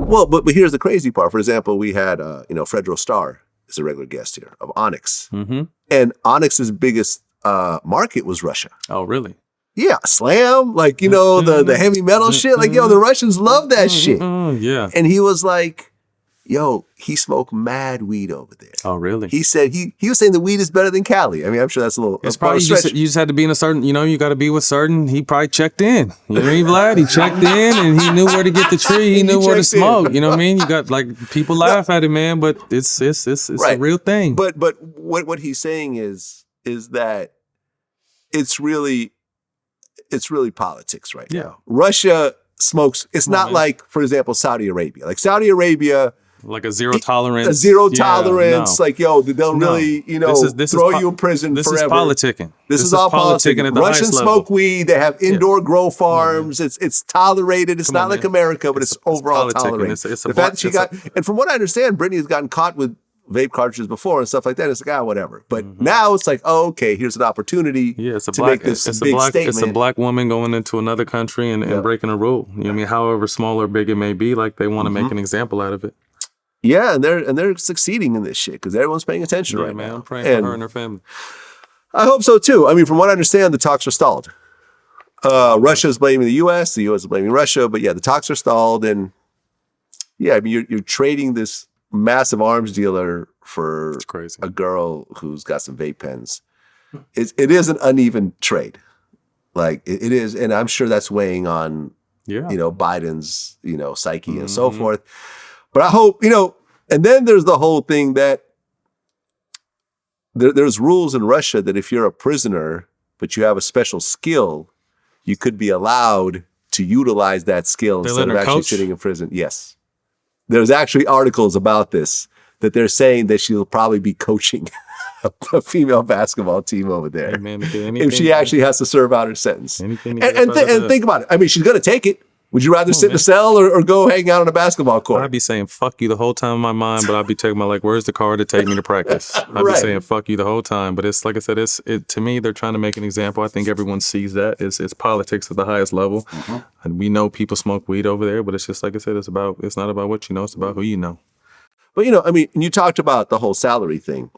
Well, but here's the crazy part. For example, we had, Fredro Starr is a regular guest here of Onyx. Mm-hmm. And Onyx's biggest market was Russia. Oh, really? Yeah, slam, like, the heavy metal shit. Like, the Russians love that shit. Yeah. And he was like, he smoked mad weed over there. Oh, really? He said he was saying the weed is better than Cali. I mean, I'm sure that's a little. It's probably you just had to be in a certain. You got to be with certain. He probably checked in. You know what I mean, Vlad? He checked in and he knew where to get the tree. He knew where to smoke. You know what I mean? You got people laugh at it, man, but it's right. A real thing. But what he's saying is that it's really politics right now. Russia smokes. It's not like, for example, Saudi Arabia. Like Saudi Arabia. Like a zero tolerance. A zero tolerance. No. Like, they'll really, throw you in prison this forever. This is politicking. This is all politicking. At the Russians smoke weed. They have indoor grow farms. Mm-hmm. It's tolerated. It's not like America, but it's overall tolerated. And from what I understand, Brittney has gotten caught with vape cartridges before and stuff like that. It's like, whatever. But now it's like, okay, here's an opportunity to make this big statement. It's a black woman going into another country and breaking a rule. You know what I mean? However small or big it may be, like they want to make an example out of it. Yeah, and they're succeeding in this shit because everyone's paying attention right now. I'm praying for her and her family. I hope so too. I mean, from what I understand, the talks are stalled. Russia's blaming the U.S., the U.S. is blaming Russia, but the talks are stalled, and I mean, you're trading this massive arms dealer for a girl who's got some vape pens. It is an uneven trade, like it is, and I'm sure that's weighing on Biden's psyche and so forth. But I hope, and then there's the whole thing that there's rules in Russia that if you're a prisoner, but you have a special skill, you could be allowed to utilize that skill instead of actually sitting in prison. Yes. There's actually articles about this that they're saying that she'll probably be coaching a female basketball team over there. Hey man, if she actually has to serve out her sentence. And think about it. I mean, she's going to take it. Would you rather sit in a cell or go hang out on a basketball court? I'd be saying fuck you the whole time in my mind, but I'd be taking my where's the car to take me to practice? I'd be saying fuck you the whole time. But it's like I said, to me, they're trying to make an example. I think everyone sees that. It's politics at the highest level. Mm-hmm. And we know people smoke weed over there, but it's just like I said, it's not about what you know, it's about who you know. But I mean, you talked about the whole salary thing,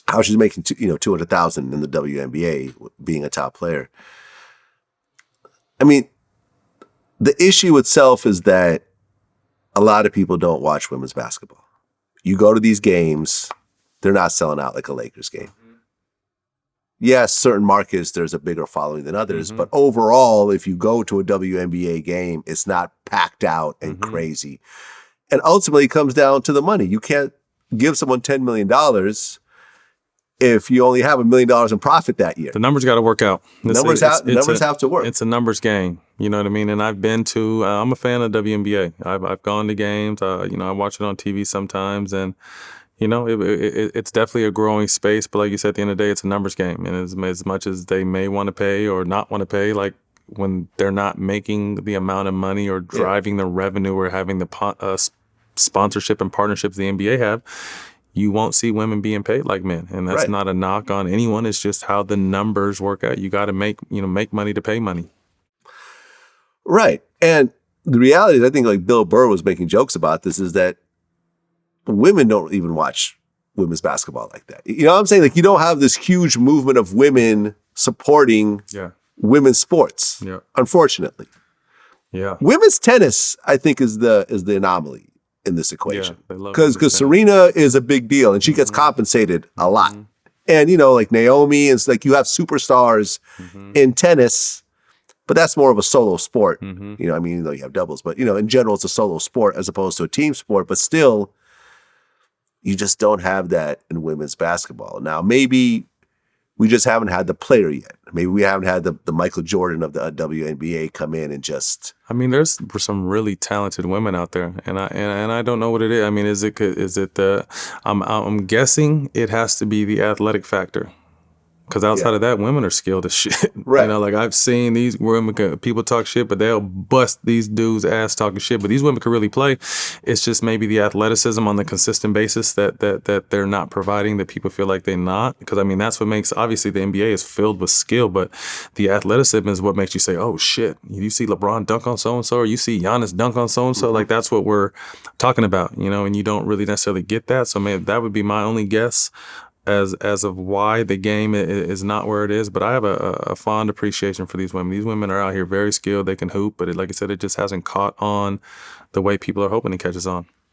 how she's making $200,000 in the WNBA being a top player. I mean, the issue itself is that a lot of people don't watch women's basketball. You go to these games, they're not selling out like a Lakers game. Mm-hmm. Yes, certain markets, there's a bigger following than others, but overall, if you go to a WNBA game, it's not packed out and crazy. And ultimately, it comes down to the money. You can't give someone $10 million if you only have $1 million in profit that year. The numbers got to work out. Numbers have to work. It's a numbers game. You know what I mean? And I've been to, I'm a fan of WNBA. I've gone to games. I watch it on TV sometimes. And, it's definitely a growing space. But like you said, at the end of the day, it's a numbers game. And as much as they may want to pay or not want to pay, like when they're not making the amount of money or driving the revenue or having the sponsorship and partnerships the NBA have, you won't see women being paid like men. And that's not a knock on anyone. It's just how the numbers work out. You got to make money to pay money. Right. And the reality is, I think like Bill Burr was making jokes about this, is that women don't even watch women's basketball like that. You know what I'm saying? Like, you don't have this huge movement of women supporting women's sports, unfortunately. Yeah. Women's tennis, I think, is the anomaly in this equation. Because Serena is a big deal and she gets compensated a lot. And, like Naomi, it's like you have superstars in tennis, but that's more of a solo sport. I mean, you have doubles, but, in general, it's a solo sport as opposed to a team sport. But still, you just don't have that in women's basketball. Now, maybe we just haven't had the player yet. Maybe we haven't had the Michael Jordan of the WNBA come in and just. I mean, there's some really talented women out there, and I don't know what it is. I mean, is it the? I'm guessing it has to be the athletic factor. Because outside of that, women are skilled as shit. Right. Like I've seen these women, people talk shit, but they'll bust these dudes' ass talking shit. But these women can really play. It's just maybe the athleticism on the consistent basis that they're not providing, that people feel like they're not. Because I mean, that's what makes, obviously the NBA is filled with skill, but the athleticism is what makes you say, oh shit, you see LeBron dunk on so-and-so, or you see Giannis dunk on so-and-so. Like that's what we're talking about, and you don't really necessarily get that. So maybe that would be my only guess as of why the game is not where it is. But I have a fond appreciation for these women. These women are out here very skilled. They can hoop, but like I said, it just hasn't caught on the way people are hoping it catches on.